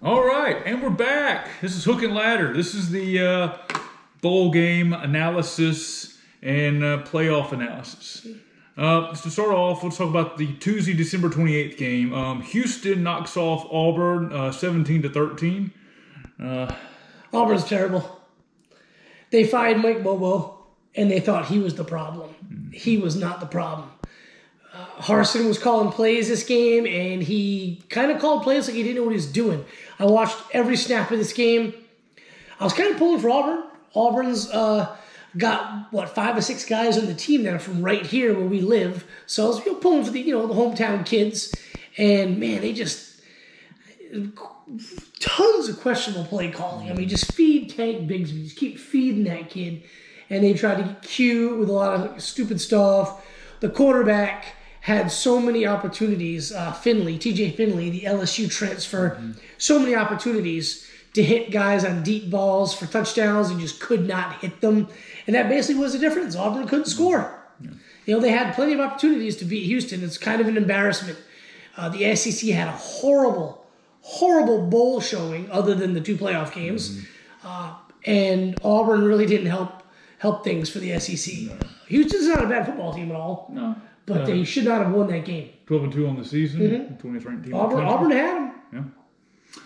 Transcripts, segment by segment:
All right, and we're back. This is Hook and Ladder. This is the bowl game analysis and playoff analysis. To start off, let's talk about the Tuesday, December 28th game. Houston knocks off Auburn 17-13. Auburn's terrible. They fired Mike Bobo, and they thought he was the problem. He was not the problem. Harsin was calling plays this game, and he kind of called plays like he didn't know what he was doing. I watched every snap of this game. I was kind of pulling for Auburn. Auburn's got, 5 or 6 guys on the team that are from right here where we live. So I was pulling for the hometown kids. And, man, they just tons of questionable play calling. I mean, just feed Tank Bigsby. Just keep feeding that kid. And they tried to get cute with a lot of stupid stuff. The quarterback had so many opportunities. TJ Finley, the LSU transfer, so many opportunities to hit guys on deep balls for touchdowns and just could not hit them. And that basically was the difference. Auburn couldn't score. Yeah. They had plenty of opportunities to beat Houston. It's kind of an embarrassment. The SEC had a horrible, horrible bowl showing other than the 2 playoff games. And Auburn really didn't help things for the SEC. No. Houston's not a bad football team at all. No. But they should not have won that game. 12-2 on the season. 20th ranked team. Auburn had them.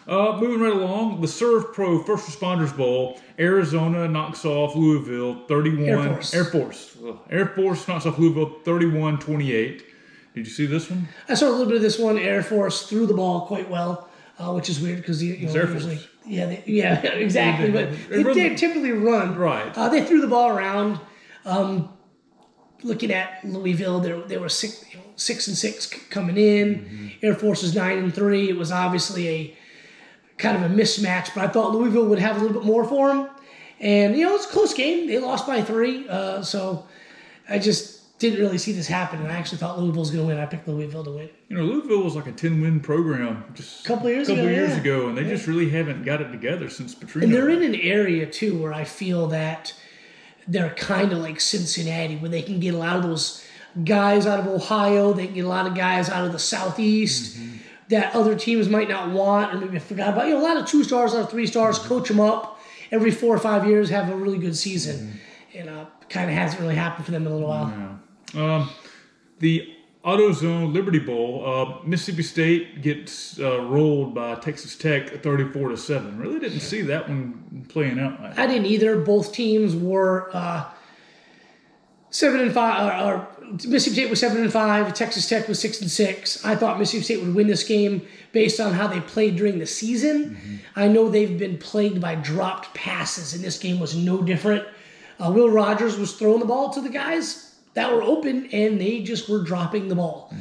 Yeah. Moving right along, the Serve Pro First Responders Bowl. Arizona knocks off Louisville 31. Air Force knocks off Louisville 31-28. Did you see this one? I saw a little bit of this one. Air Force threw the ball quite well, which is weird because usually, exactly. But they typically run. Right. They threw the ball around. Looking at Louisville, they were 6-6 coming in. Air Force is 9-3. It was obviously a kind of a mismatch, but I thought Louisville would have a little bit more for them. And it's a close game. They lost by 3, so I just didn't really see this happen. And I actually thought Louisville was going to win. I picked Louisville to win. Louisville was like a 10-win program just a couple of years ago, and they just really haven't got it together since Petrino. And they're in an area too where I feel that they're kind of like Cincinnati, where they can get a lot of those guys out of Ohio. They can get a lot of guys out of the Southeast that other teams might not want or maybe forgot about. A lot of 2 stars, a lot of 3 stars, coach them up every 4 or 5 years, have a really good season. And kind of hasn't really happened for them in a little while. Yeah. The AutoZone Liberty Bowl, Mississippi State gets rolled by Texas Tech 34-7. Really didn't see that one playing out. I didn't either. Both teams were 7-5. Mississippi State was 7-5. Texas Tech was 6-6. I thought Mississippi State would win this game based on how they played during the season. I know they've been plagued by dropped passes, and this game was no different. Will Rogers was throwing the ball to the guys that were open, and they just were dropping the ball.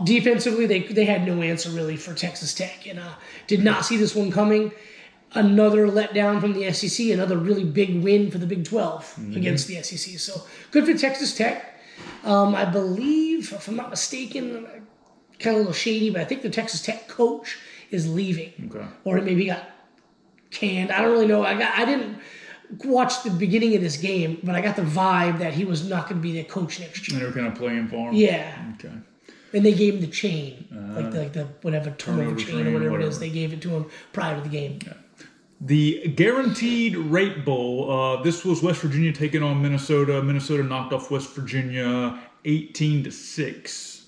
Defensively, they had no answer really for Texas Tech, and did not see this one coming. Another letdown from the SEC, another really big win for the Big 12 against the SEC. So good for Texas Tech. I believe, if I'm not mistaken, kind of a little shady, but I think the Texas Tech coach is leaving, or maybe got canned. I don't really know. I didn't watch the beginning of this game, but I got the vibe that he was not going to be the coach next year. They were kind of playing for him? Yeah. Okay. And they gave him the chain, like the whatever turnover chain or whatever it is. They gave it to him prior to the game. Yeah. The Guaranteed Rate Bowl, this was West Virginia taking on Minnesota. Minnesota knocked off West Virginia 18-6.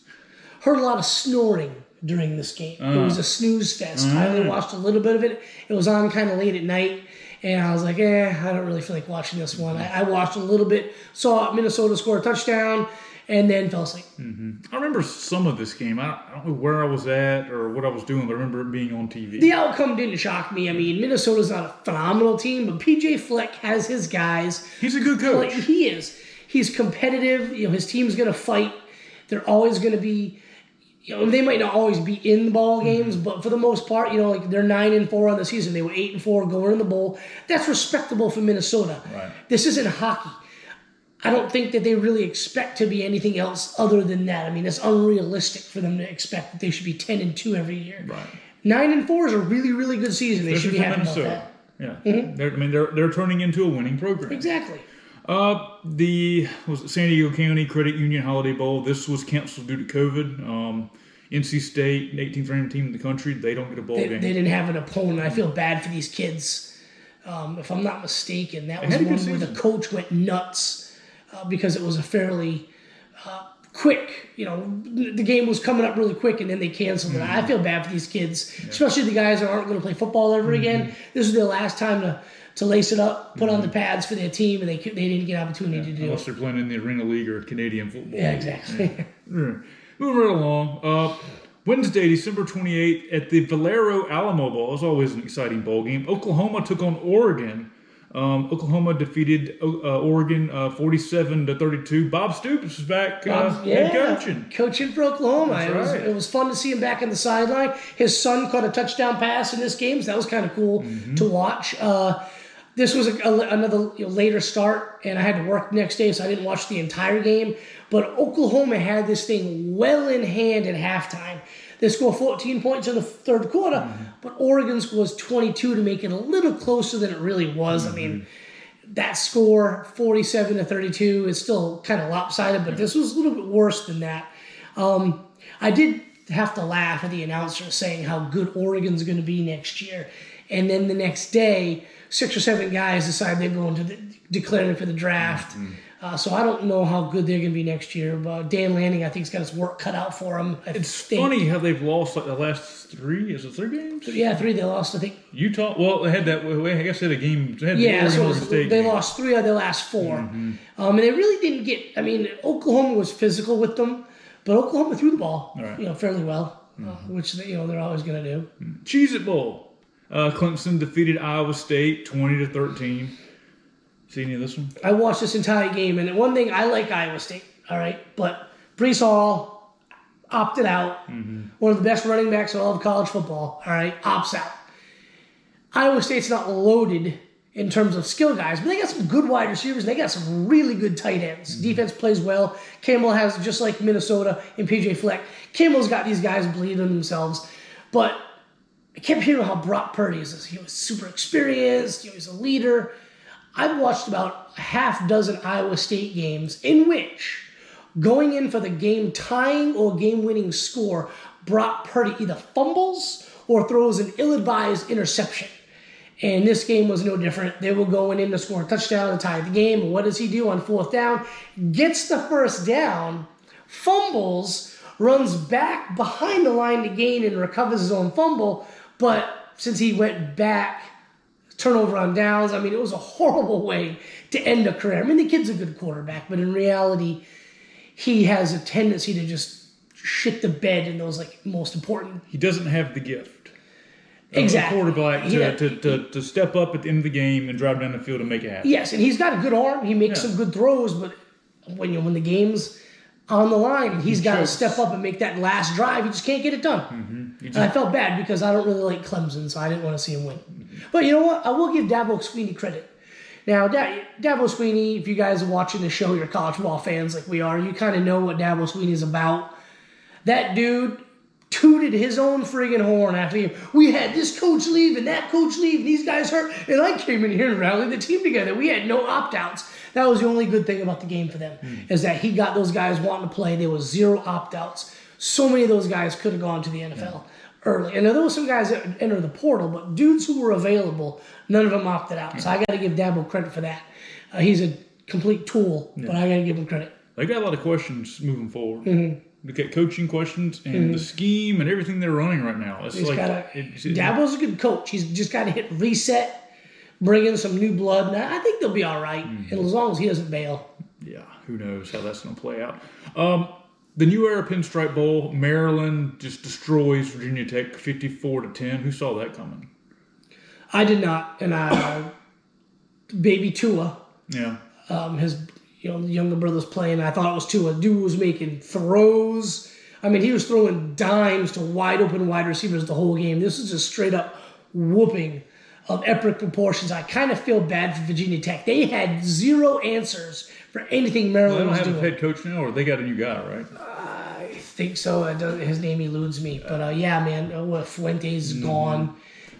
Heard a lot of snoring during this game. It was a snooze fest. I only watched a little bit of it. It was on kind of late at night. And I was like, I don't really feel like watching this one. I watched a little bit, saw Minnesota score a touchdown, and then fell asleep. I remember some of this game. I don't know where I was at or what I was doing, but I remember it being on TV. The outcome didn't shock me. I mean, Minnesota's not a phenomenal team, but P.J. Fleck has his guys. He's a good coach. He is. He's competitive. His team's going to fight. They're always going to be... they might not always be in the ball games, but for the most part, they're 9-4 on the season. They were 8-4 going in the bowl. That's respectable for Minnesota. Right. This isn't hockey. I don't think that they really expect to be anything else other than that. I mean, it's unrealistic for them to expect that they should be 10-2 every year. Right. 9-4 is a really, really good season. They should be happy about that. Yeah. They're turning into a winning program. Exactly. The San Diego County Credit Union Holiday Bowl. This was canceled due to COVID. NC State, an 18th ranked team in the country, they don't get a bowl They game. didn't have an opponent. I feel bad for these kids. If I'm not mistaken, that They was had a one good where the season. coach went nuts because it was a fairly quick, the game was coming up really quick and then they canceled it. I feel bad for these kids, especially the guys that aren't going to play football ever again. This is their last time to lace it up, put on the pads for their team, and they didn't get an opportunity to do Unless it. they're playing in the Arena League or Canadian football. Yeah, exactly. Yeah. Moving right along. Wednesday, December 28th, at the Valero Alamo Bowl. It was always an exciting bowl game. Oklahoma took on Oregon. Oklahoma defeated Oregon 47-32. Bob Stoops is back head coaching. Coaching for Oklahoma. That's right. It was fun to see him back in the sideline. His son caught a touchdown pass in this game, so that was kind of cool to watch. This was another later start, and I had to work the next day, so I didn't watch the entire game. But Oklahoma had this thing well in hand at halftime. They scored 14 points in the third quarter, but Oregon scores 22 to make it a little closer than it really was. I mean, that score, 47-32, is still kind of lopsided, but this was a little bit worse than that. I did have to laugh at the announcer saying how good Oregon's going to be next year. And then the next day, 6 or 7 guys decide they're going to declaring for the draft. So I don't know how good they're going to be next year. But Dan Lanning, I think, has got his work cut out for him. It's funny how they've lost like the last 3. Is it 3 games? Yeah, 3 they lost, I think. Utah. Well, they had that. I guess they had a game. They had Yeah, the Oregon so State they game. lost 3 of their last 4. And they really didn't get. I mean, Oklahoma was physical with them, but Oklahoma threw the ball, Right. fairly well, which they're always going to do. Cheez-It Bowl. Clemson defeated Iowa State 20-13. See any of this one? I watched this entire game, and one thing, I like Iowa State, all right? But Brees Hall opted out. One of the best running backs in all of college football, all right, opts out. Iowa State's not loaded in terms of skill guys, but they got some good wide receivers, and they got some really good tight ends. Defense plays well. Campbell has, just like Minnesota and P.J. Fleck, Campbell's got these guys bleeding themselves. But I kept hearing how Brock Purdy is. He was super experienced. He's a leader. I've watched about a half dozen Iowa State games in which, going in for the game tying or game winning score, Brock Purdy either fumbles or throws an ill-advised interception. And this game was no different. They were going in to score a touchdown and tie the game. And what does he do on 4th down? Gets the first down, fumbles, runs back behind the line to gain and recovers his own fumble. But since he went back, turnover on downs, I mean, it was a horrible way to end a career. I mean, the kid's a good quarterback, but in reality, he has a tendency to just shit the bed in those most important. He doesn't have the gift. Exactly. A quarterback to step up at the end of the game and drive down the field and make it happen. Yes, and he's got a good arm. He makes some good throws, but when the game's on the line and he's got to step up and make that last drive, he just can't get it done. And I felt bad because I don't really like Clemson, so I didn't want to see him win. But you know what? I will give Dabo Swinney credit. Now, Dabo Swinney, if you guys are watching the show, you're college football fans like we are, you kind of know what Dabo Swinney is about. That dude tooted his own friggin' horn after him. We had this coach leave and that coach leave and these guys hurt. And I came in here and rallied the team together. We had no opt-outs. That was the only good thing about the game for them, is that he got those guys wanting to play. There was 0 opt-outs. So many of those guys could have gone to the NFL early. And there were some guys that entered the portal, but dudes who were available, none of them opted out. So I got to give Dabo credit for that. He's a complete tool, but I got to give him credit. They got a lot of questions moving forward. Look at coaching questions and the scheme and everything they're running right now. It's Dabo's a good coach. He's just got to hit reset, bring in some new blood, and I think they'll be all right, and as long as he doesn't bail. Yeah, who knows how that's going to play out. The New Era Pinstripe Bowl, Maryland just destroys Virginia Tech 54-10. Who saw that coming? I did not, and baby Tua, his younger brother's playing. I thought it was Tua. Dude was making throws. I mean, he was throwing dimes to wide open wide receivers the whole game. This is just straight up whooping of epic proportions. I kind of feel bad for Virginia Tech. They had 0 answers for anything Maryland was doing. They don't have a head coach now, or they got a new guy, right? I think so. His name eludes me. But yeah, man, Fuente's gone.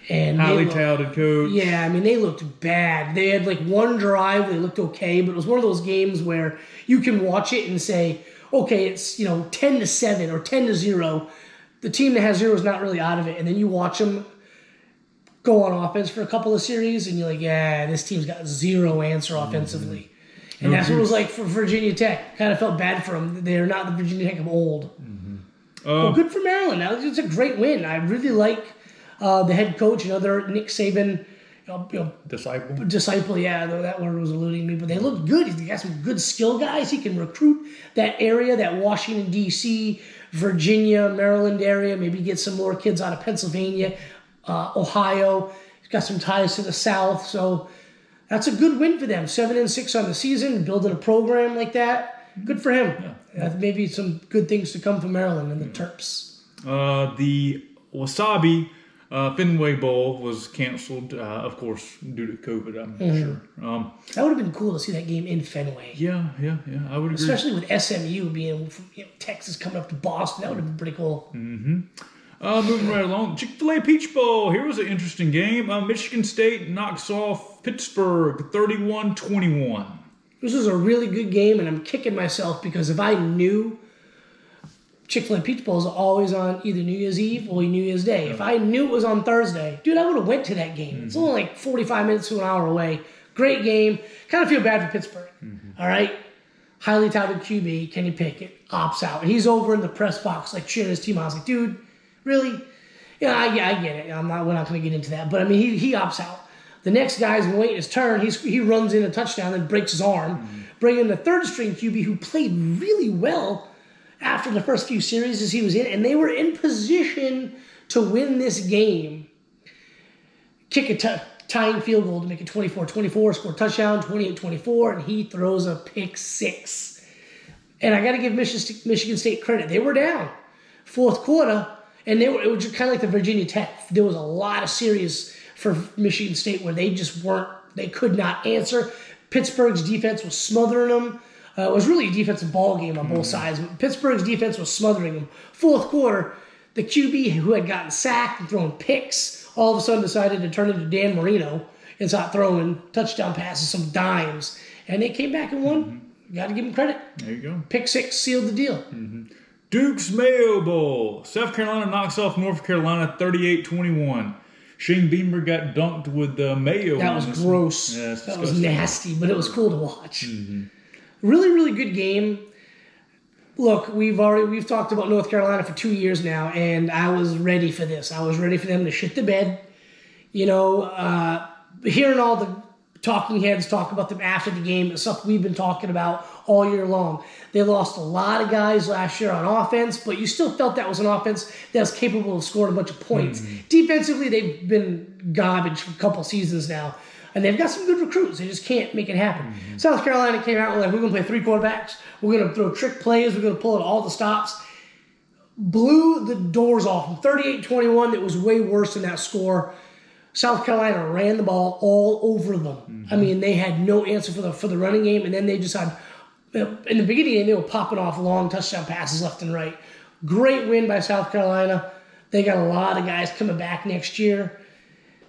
And highly touted coach. Yeah, I mean, they looked bad. They had one drive, they looked okay, but it was one of those games where you can watch it and say, okay, it's 10-7 or 10-0. the team that has 0 is not really out of it. And then you watch them go on offense for a couple of series, and you're like, yeah, this team's got 0 answer offensively. And that's what it was like for Virginia Tech. Kind of felt bad for them. They're not the Virginia Tech of old. Well, good for Maryland. It's a great win. I really like the head coach, another Nick Saban disciple. Yeah, that word was eluding me. But they look good. He's got some good skill guys. He can recruit that area, that Washington, D.C., Virginia, Maryland area. Maybe get some more kids out of Pennsylvania, Ohio. He's got some ties to the South. So that's a good win for them. 7-6 on the season, building a program like that. Good for him. Yeah. Maybe some good things to come from Maryland and the Terps. The Wasabi Fenway Bowl was canceled, of course, due to COVID, I'm sure. That would have been cool to see that game in Fenway. Yeah, I would agree. Especially with SMU being from Texas coming up to Boston. That would have been pretty cool. Moving right along, Chick-fil-A Peach Bowl. Here was an interesting game. Michigan State knocks off Pittsburgh 31-21. This was a really good game, and I'm kicking myself because if I knew Chick-fil-A Peach Bowl is always on either New Year's Eve or New Year's Day. If I knew it was on Thursday, dude, I would have went to that game. It's only like 45 minutes to an hour away. Great game. Kind of feel bad for Pittsburgh. All right? Highly touted QB, Kenny Pickett, opts out. He's over in the press box like cheering his team on. I was like, dude, really? Yeah, I get it. We're not going to get into that. But, I mean, he opts out. The next guy's been waiting his turn. He runs in a touchdown and breaks his arm. Bring in the third-string QB who played really well after the first few series as he was in. And they were in position to win this game. Kick a tying field goal to make it 24-24. Score a touchdown, 28-24. And he throws a pick 6. And I got to give Michigan State credit. They were down. Fourth quarter. And it was kind of like the Virginia Tech. There was a lot of series for Michigan State where they just they could not answer. Pittsburgh's defense was smothering them. It was really a defensive ball game on both sides. But Pittsburgh's defense was smothering them. Fourth quarter, the QB who had gotten sacked and thrown picks all of a sudden decided to turn into Dan Marino and start throwing touchdown passes, some dimes. And they came back and won. Got to give them credit. There you go. Pick 6 sealed the deal. Duke's Mayo Bowl. South Carolina knocks off North Carolina 38-21. Shane Beamer got dunked with mayo. That was gross. Yeah, that was nasty, but it was cool to watch. Really, really good game. Look, we've talked about North Carolina for 2 years now, and I was ready for this. I was ready for them to shit the bed. You know, hearing all the talking heads talk about them after the game is stuff we've been talking about all year long. They lost a lot of guys last year on offense, but you still felt that was an offense that was capable of scoring a bunch of points. Defensively, they've been garbage for a couple seasons now, and they've got some good recruits. They just can't make it happen. South Carolina came out and like, we're going to play 3 quarterbacks. We're going to throw trick plays. We're going to pull out all the stops. Blew the doors off them. 38-21, it was way worse than that score. South Carolina ran the ball all over them. I mean, they had no answer for the running game, and then they just had, in the beginning, they were popping off long touchdown passes left and right. Great win by South Carolina. They got a lot of guys coming back next year.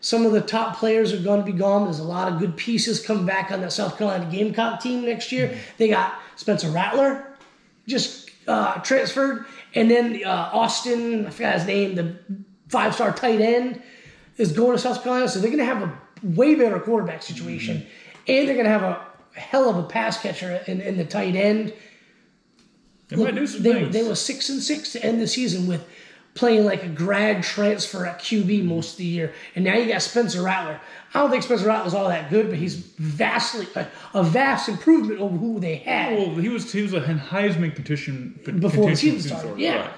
Some of the top players are going to be gone. There's a lot of good pieces coming back on that South Carolina Gamecock team next year. They got Spencer Rattler just transferred, and then Austin, I forgot his name, the 5-star tight end, is going to South Carolina, so they're going to have a way better quarterback situation, and they're going to have a hell of a pass catcher in the tight end. They might do some things. They were 6-6 to end the season with playing like a grad transfer at QB most of the year, and now you got Spencer Rattler. I don't think Spencer Rattler's all that good, but he's vastly a vast improvement over who they had. Well, he was a Heisman contention before the season started. Yeah. Right.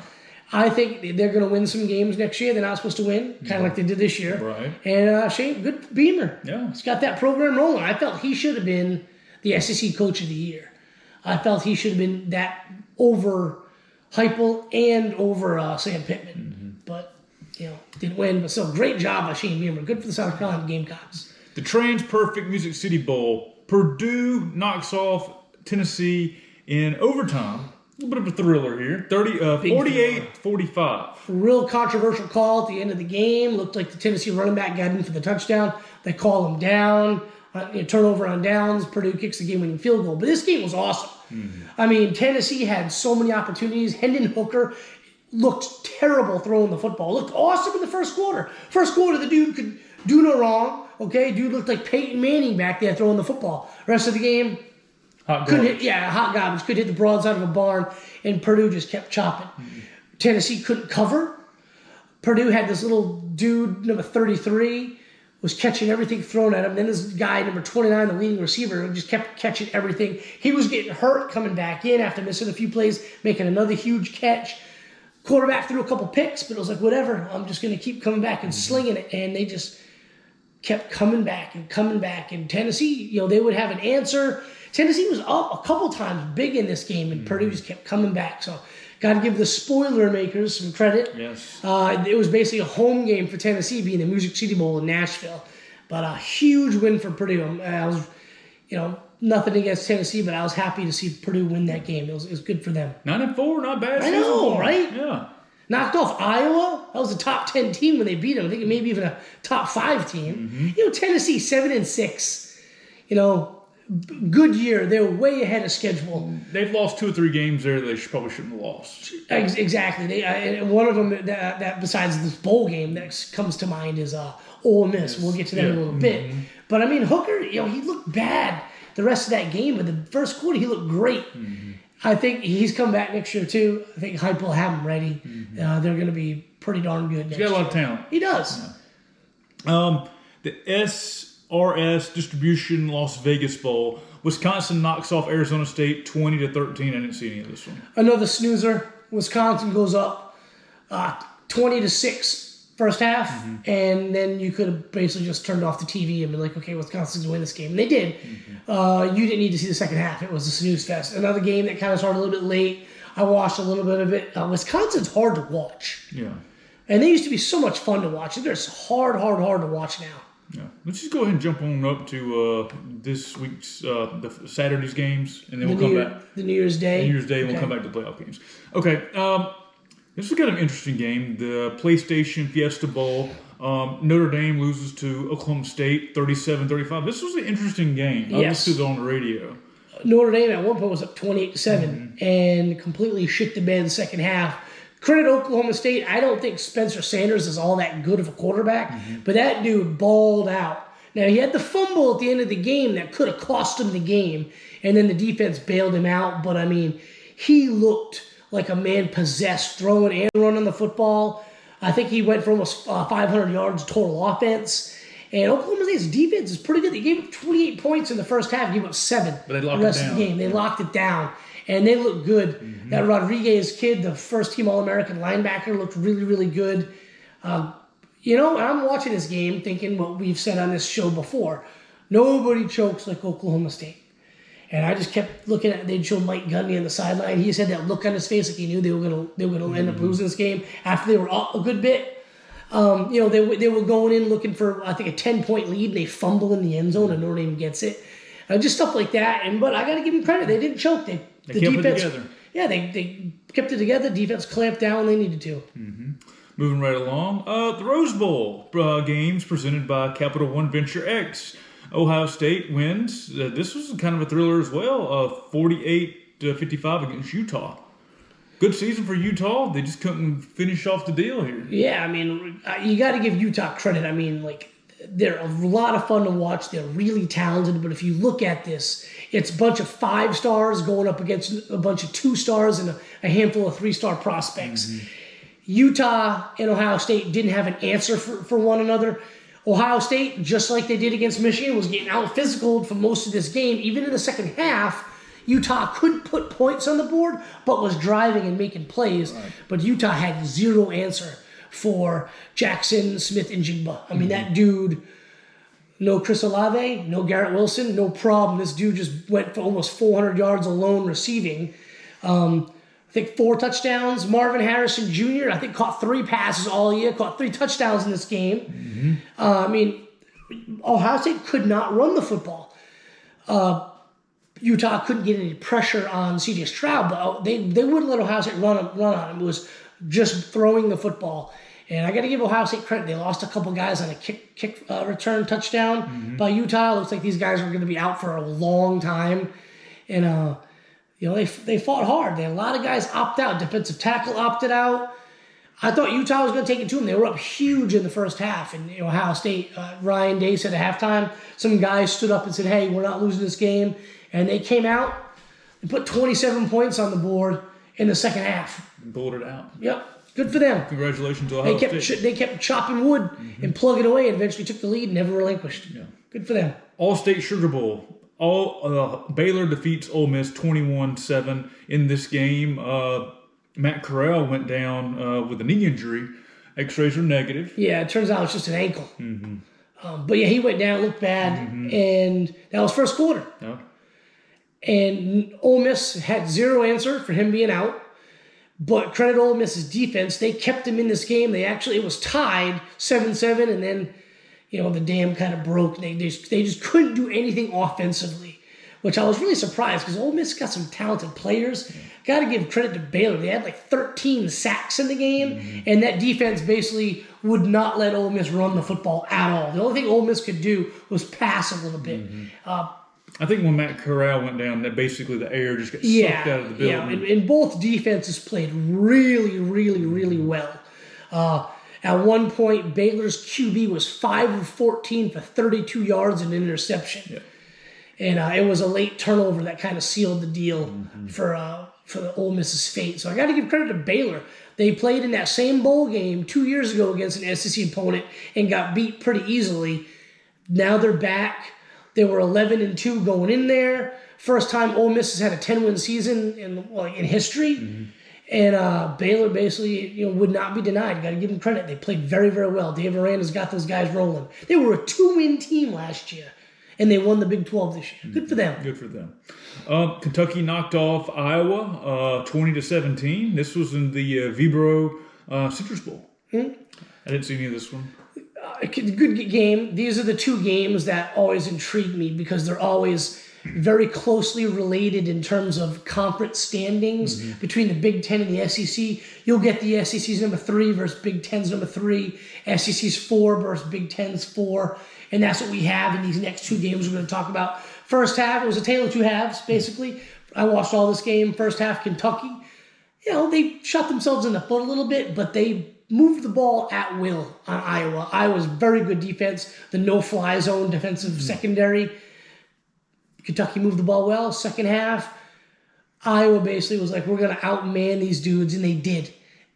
I think they're going to win some games next year. They're not supposed to win, kind of like they did this year. Right. And Shane, good Beamer. Yeah. He's got that program rolling. I felt he should have been the SEC Coach of the Year. I felt he should have been that over Heupel and over Sam Pittman. But, didn't win. But still, great job by Shane Beamer. Good for the South Carolina Gamecocks. The Trans-Perfect Music City Bowl. Purdue knocks off Tennessee in overtime. A little bit of a thriller here. 48-45. Real controversial call at the end of the game. Looked like the Tennessee running back got in for the touchdown. They call him down. Turnover on downs. Purdue kicks the game-winning field goal. But this game was awesome. I mean, Tennessee had so many opportunities. Hendon Hooker looked terrible throwing the football. Looked awesome in the first quarter. First quarter, the dude could do no wrong. Okay, dude looked like Peyton Manning back there throwing the football. Rest of the game, hot garbage. Couldn't hit the broadside of a barn, and Purdue just kept chopping. Tennessee couldn't cover. Purdue had this little dude, number 33, was catching everything thrown at him. Then this guy, number 29, the leading receiver, just kept catching everything. He was getting hurt coming back in after missing a few plays, making another huge catch. Quarterback threw a couple picks, but it was like, whatever, I'm just going to keep coming back and slinging it. And they just kept coming back and coming back. And Tennessee, they would have an answer. Tennessee was up a couple times big in this game, and Purdue just kept coming back. So got to give the spoiler makers some credit. Yes. It was basically a home game for Tennessee, being the Music City Bowl in Nashville. But a huge win for Purdue. I was, nothing against Tennessee, but I was happy to see Purdue win that game. It was good for them. 9-4, not bad. I know, right? Yeah. Knocked off Iowa. That was a top 10 team when they beat them. I think maybe even a top 5 team. Tennessee 7-6. Good year. They were way ahead of schedule. They've lost 2 or 3 games there that they probably shouldn't have lost. Exactly. One of them that besides this bowl game that comes to mind is Ole Miss. Yes. We'll get to that in a little bit. But Hooker, he looked bad the rest of that game, but the first quarter he looked great. I think he's come back next year too. I think Hype will have him ready. They're going to be pretty darn good next year. He's got a lot of talent. He does. Yeah. The SRS Distribution Las Vegas Bowl. Wisconsin knocks off Arizona State 20-13. I didn't see any of this one. Another snoozer. Wisconsin goes up 20-6 first half, and then you could have basically just turned off the TV and been like, okay, Wisconsin's going to win this game. And they did. You didn't need to see the second half. It was a snooze fest. Another game that kind of started a little bit late. I watched a little bit of it. Wisconsin's hard to watch. Yeah. And they used to be so much fun to watch. They're hard to watch now. Yeah. Let's just go ahead and jump on up to this week's the Saturday's games, and then we'll come back. The New Year's Day. New Year's Day, and we'll come back to the playoff games. Okay. This was kind of an interesting game. The PlayStation Fiesta Bowl. Notre Dame loses to Oklahoma State 37-35. This was an interesting game. I listened to it on the radio. Notre Dame at one point was up 28-7 and completely shit the bed in the second half. Credit Oklahoma State. I don't think Spencer Sanders is all that good of a quarterback, but that dude balled out. Now, he had the fumble at the end of the game that could have cost him the game, and then the defense bailed him out. But, he looked like a man possessed, throwing and running the football. I think he went for almost 500 yards total offense. And Oklahoma State's defense is pretty good. They gave up 28 points in the first half, gave up 7 but they locked the rest it down. of the game. They locked it down. And they look good. That Rodriguez kid, the first-team All-American linebacker, looked really, really good. I'm watching this game thinking what we've said on this show before. Nobody chokes like Oklahoma State. And I just kept looking at. They'd show Mike Gundy on the sideline. He just had that look on his face like he knew they were gonna end up losing this game after they were up a good bit. They were going in looking for, I think, a 10-point lead, and they fumble in the end zone, and Notre Dame gets it. Just stuff like that. But I got to give them credit. They didn't choke. They kept it together. Yeah, they kept it together. Defense clamped down when they needed to. Moving right along. The Rose Bowl games presented by Capital One Venture X. Ohio State wins. This was kind of a thriller as well. 48-55 against Utah. Good season for Utah. They just couldn't finish off the deal here. Yeah, you got to give Utah credit. They're a lot of fun to watch. They're really talented. But if you look at this, it's a bunch of 5 stars going up against a bunch of 2 stars and a handful of 3-star prospects. Utah and Ohio State didn't have an answer for one another. Ohio State, just like they did against Michigan, was getting out-physicaled for most of this game. Even in the second half, Utah couldn't put points on the board, but was driving and making plays. Right. But Utah had zero answer for Jackson Smith-Njigba. That dude, no Chris Olave, no Garrett Wilson, no problem. This dude just went for almost 400 yards alone receiving. I think 4 touchdowns. Marvin Harrison Jr., I think, caught 3 passes all year, caught 3 touchdowns in this game. Ohio State could not run the football. Utah couldn't get any pressure on C.J. Stroud, but they wouldn't let Ohio State run on him. It was just throwing the football. And I got to give Ohio State credit. They lost a couple guys on a kick return touchdown by Utah. It looks like these guys are going to be out for a long time. And they fought hard. They had a lot of guys opt out. Defensive tackle opted out. I thought Utah was going to take it to them. They were up huge in the first half. And Ohio State, Ryan Day said at halftime, some guys stood up and said, hey, we're not losing this game. And they came out and put 27 points on the board in the second half. And pulled it out. Yep. Good for them. Congratulations to Ohio State. They kept chopping wood and plugging away and eventually took the lead and never relinquished. Yeah. Good for them. All-State Sugar Bowl. Baylor defeats Ole Miss 21-7 in this game. Matt Corral went down with a knee injury. X-rays are negative. Yeah, it turns out it's just an ankle. But yeah, he went down, looked bad, and that was first quarter. Yeah. And Ole Miss had zero answer for him being out. But credit Ole Miss's defense. They kept him in this game. It was tied 7-7, and then, the dam kind of broke. They just couldn't do anything offensively, which I was really surprised because Ole Miss got some talented players. Got to give credit to Baylor. They had like 13 sacks in the game, and that defense basically would not let Ole Miss run the football at all. The only thing Ole Miss could do was pass a little bit. I think when Matt Corral went down, that basically the air just got sucked out of the building. Yeah, and both defenses played really, really, really well. At one point, Baylor's QB was 5 of 14 for 32 yards and an interception. Yeah. And it was a late turnover that kind of sealed the deal for the Ole Miss's fate. So I got to give credit to Baylor. They played in that same bowl game 2 years ago against an SEC opponent and got beat pretty easily. Now they're back. They were 11-2 going in there. First time Ole Miss has had a 10-win season in history. And Baylor basically would not be denied. Got to give them credit. They played very, very well. Dave Aranda's got those guys rolling. They were a 2-win team last year. And they won the Big 12 this year. Good for them. Good for them. Kentucky knocked off Iowa 20-17. This was in the Vibro Citrus Bowl. I didn't see any of this one. Good game. These are the two games that always intrigue me because they're always very closely related in terms of conference standings between the Big Ten and the SEC. You'll get the SEC's number 3 versus Big Ten's number 3, SEC's 4 versus Big Ten's 4. And that's what we have in these next two games we're going to talk about. First half, it was a tale of two halves, basically. I watched all this game. First half, Kentucky. They shot themselves in the foot a little bit, but they moved the ball at will on Iowa. Iowa's very good defense, the no-fly zone defensive secondary. Kentucky moved the ball well. Second half, Iowa basically was like, we're going to outman these dudes, and they did.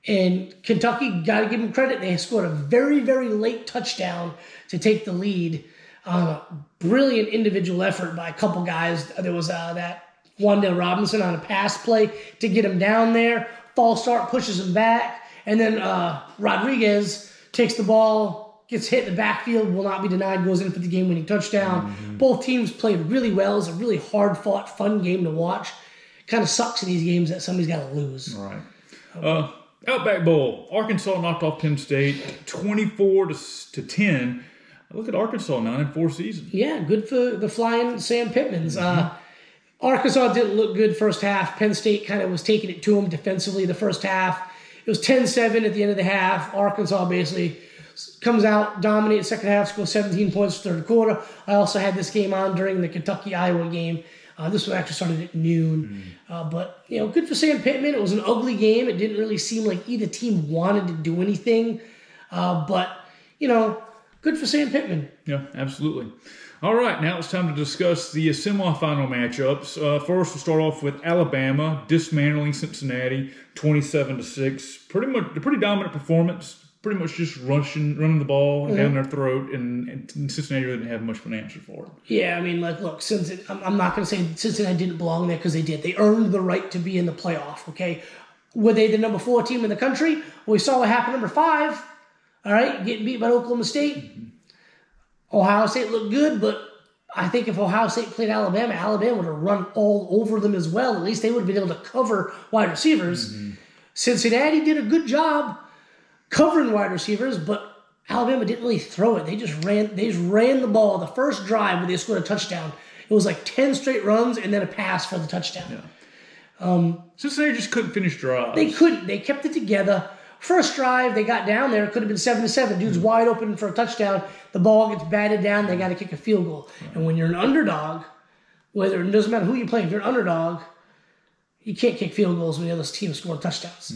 And Kentucky, got to give them credit. They scored a very, very late touchdown to take the lead. Brilliant individual effort by a couple guys. There was that Wandale Robinson on a pass play to get him down there. False start pushes him back. And then Rodriguez takes the ball, gets hit in the backfield, will not be denied, goes in for the game-winning touchdown. Both teams played really well. It's a really hard-fought, fun game to watch. Kind of sucks in these games that somebody's got to lose. Right. Outback Bowl. Arkansas knocked off Penn State 24-10. Look at Arkansas, 9-4 season. Yeah, good for the flying Sam Pittmans. Arkansas didn't look good first half. Penn State kind of was taking it to them defensively the first half. It was 10-7 at the end of the half. Arkansas basically comes out, dominates second half, scores 17 points third quarter. I also had this game on during the Kentucky-Iowa game. This one actually started at noon. But, good for Sam Pittman. It was an ugly game. It didn't really seem like either team wanted to do anything. But, good for Sam Pittman. Yeah, absolutely. All right, now it's time to discuss the semifinal matchups. First, we'll start off with Alabama dismantling Cincinnati 27-6. Pretty dominant performance. Pretty much just running the ball down their throat, and Cincinnati really didn't have much of an answer for it. Yeah, I mean, look, I'm not going to say Cincinnati didn't belong there because they did. They earned the right to be in the playoff, okay? Were they the number 4 team in the country? Well, we saw what happened number 5, all right, getting beat by Oklahoma State. Ohio State looked good, but I think if Ohio State played Alabama, Alabama would have run all over them as well. At least they would have been able to cover wide receivers. Cincinnati did a good job covering wide receivers, but Alabama didn't really throw it. They just ran the ball. The first drive where they scored a touchdown, it was like 10 straight runs and then a pass for the touchdown. Yeah. Cincinnati just couldn't finish drives. They couldn't. They kept it together. First drive, they got down there. It could have been 7-7. Dude's wide open for a touchdown. The ball gets batted down. They got to kick a field goal. And when you're an underdog, it doesn't matter who you play, if you're an underdog, You can't kick field goals when the other team scoring touchdowns.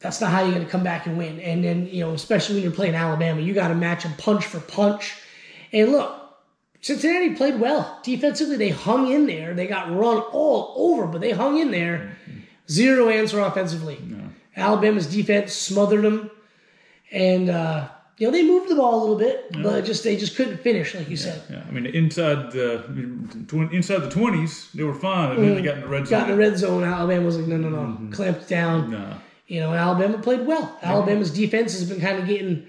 That's not how you're going to come back and win. And then, especially when you're playing Alabama, you got to match them punch for punch. And look, Cincinnati played well. Defensively, they hung in there. They got run all over, but they hung in there. Zero answer offensively. No. Alabama's defense smothered them. And, they moved the ball a little bit, but they just couldn't finish, like you said. Yeah. I mean, inside the 20s, they were fine. And then they got in the red zone. Got in the red zone. Alabama was like, no. Clamped down. No. Alabama played well. Alabama's defense has been kind of getting,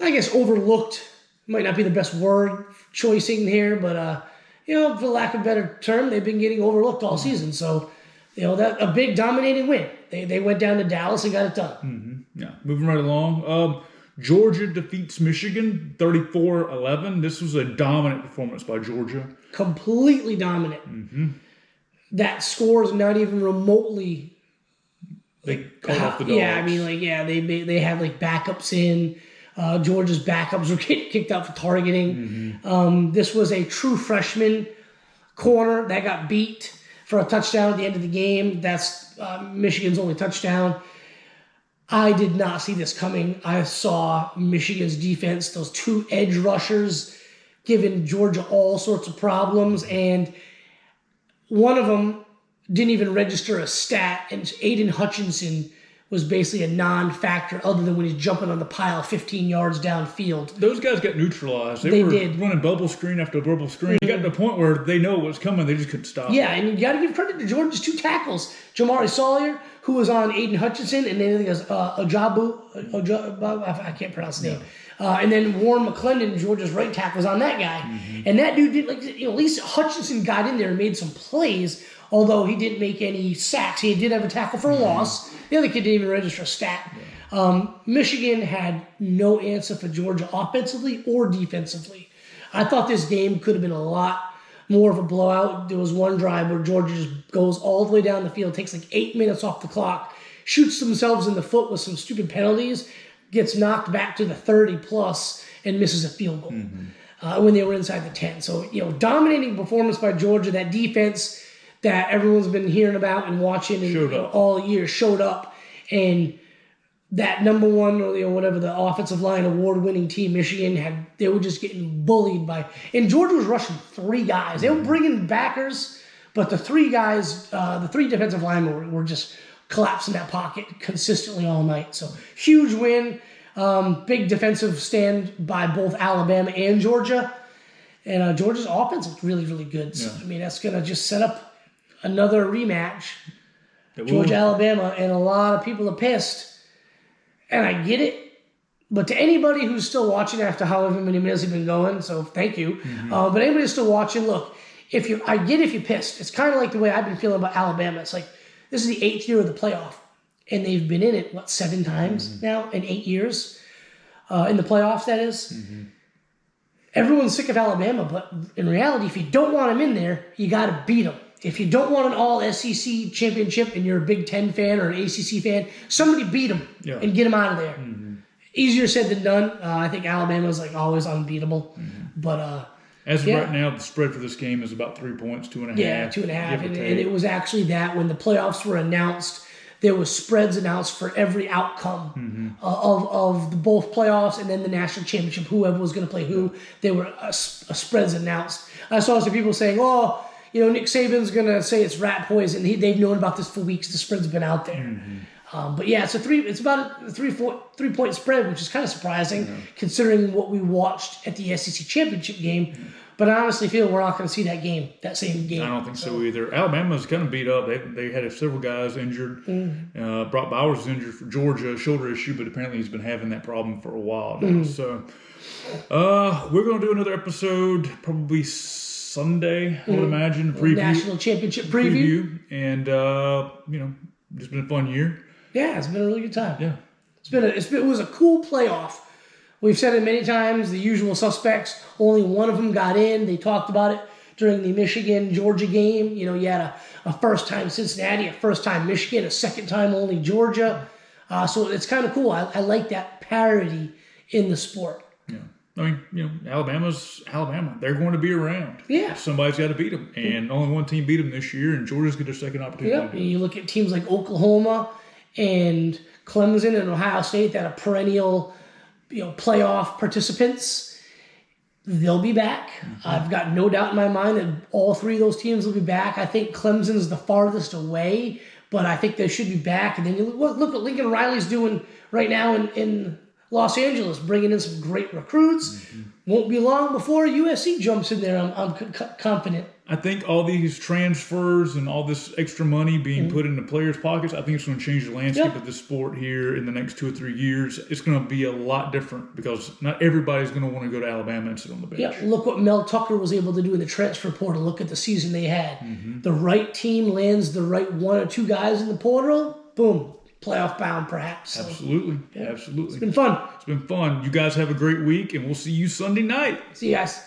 I guess, overlooked. Might not be the best word choicing here, but, for lack of a better term, they've been getting overlooked all season. So, that a big dominating win. They went down to Dallas and got it done. Yeah, moving right along. Georgia defeats Michigan 34-11. This was a dominant performance by Georgia. Completely dominant. That score is not even remotely... They called off the dogs. Yeah, I mean, they had backups in. Georgia's backups were kicked out for targeting. This was a true freshman corner that got beat for a touchdown at the end of the game. That's Michigan's only touchdown. I did not see this coming. I saw Michigan's defense, those two edge rushers, giving Georgia all sorts of problems, and one of them didn't even register a stat, and Aiden Hutchinson was basically a non-factor other than when he's jumping on the pile 15 yards downfield. Those guys got neutralized. They were did. Running bubble screen after bubble screen. It got to the point where they know what was coming. They just couldn't stop. Yeah, and you got to give credit to Georgia's two tackles. Jamari Sawyer, who was on Aiden Hutchinson, and then I think it was Ojabu, I can't pronounce the name. And then Warren McClendon, Georgia's right tackle, was on that guy. And that dude did, at least Hutchinson got in there and made some plays, although he didn't make any sacks. He did have a tackle for a loss. The other kid didn't even register a stat. Michigan had no answer for Georgia offensively or defensively. I thought this game could have been a lot more of a blowout. There was one drive where Georgia just goes all the way down the field, takes 8 minutes off the clock, shoots themselves in the foot with some stupid penalties, gets knocked back to the 30-plus, and misses a field goal when they were inside the 10. So, dominating performance by Georgia. That defense that everyone's been hearing about and watching all year showed up, and that number one or whatever the offensive line award-winning team Michigan they were just getting bullied by, and Georgia was rushing three guys. They were bringing backers, but the three guys, the three defensive linemen were just collapsing that pocket consistently all night. So huge win, big defensive stand by both Alabama and Georgia, and Georgia's offense looked really, really good. So I mean, that's gonna just set up another rematch, Georgia-Alabama, and a lot of people are pissed. And I get it, but to anybody who's still watching after however many minutes have been going, so thank you. But anybody who's still watching, look, I get if you're pissed. It's kind of like the way I've been feeling about Alabama. It's like, this is the 8th year of the playoff, and they've been in it, 7 times now in 8 years? In the playoffs, that is. Everyone's sick of Alabama, but in reality, if you don't want them in there, you got to beat them. If you don't want an all-SEC championship and you're a Big Ten fan or an ACC fan, somebody beat them and get them out of there. Easier said than done. I think Alabama's always unbeatable. But as of right now, the spread for this game is about 3 points, 2.5. Yeah, 2.5. And it was actually that when the playoffs were announced, there was spreads announced for every outcome of the both playoffs and then the national championship, whoever was going to play who. There were spreads announced. I saw some people saying, Nick Saban's going to say it's rat poison. They've known about this for weeks. The spread's been out there. But yeah, it's about a 3-point spread, which is kind of surprising considering what we watched at the SEC championship game. But I honestly feel we're not going to see that same game. I don't think so either. Alabama's kind of beat up. They had several guys injured. Brock Bowers was injured for Georgia, shoulder issue, but apparently he's been having that problem for a while now. So we're going to do another episode probably Sunday, I would imagine. Preview, national championship preview. And, it's been a fun year. Yeah, it's been a really good time. Yeah. It was a cool playoff. We've said it many times, the usual suspects, only one of them got in. They talked about it during the Michigan-Georgia game. You had a first-time Cincinnati, a first-time Michigan, a second-time only Georgia. So it's kind of cool. I like that parity in the sport. Yeah. I mean, Alabama's Alabama. They're going to be around. Yeah. Somebody's got to beat them. And only one team beat them this year, and Georgia's get their second opportunity. Yep. And you look at teams like Oklahoma and Clemson and Ohio State that are perennial, playoff participants. They'll be back. I've got no doubt in my mind that all three of those teams will be back. I think Clemson's the farthest away, but I think they should be back. And then you look what Lincoln Riley's doing right now in Los Angeles, bringing in some great recruits. Won't be long before USC jumps in there. I'm confident. I think all these transfers and all this extra money being put into players' pockets, I think it's going to change the landscape of the sport here in the next 2 or 3 years. It's going to be a lot different because not everybody's going to want to go to Alabama and sit on the bench. Yeah, look what Mel Tucker was able to do in the transfer portal. Look at the season they had. The right team lands the right 1 or 2 guys in the portal. Boom. Playoff bound, perhaps. So, Absolutely. Absolutely. It's been fun. It's been fun. You guys have a great week, and we'll see you Sunday night. See you guys.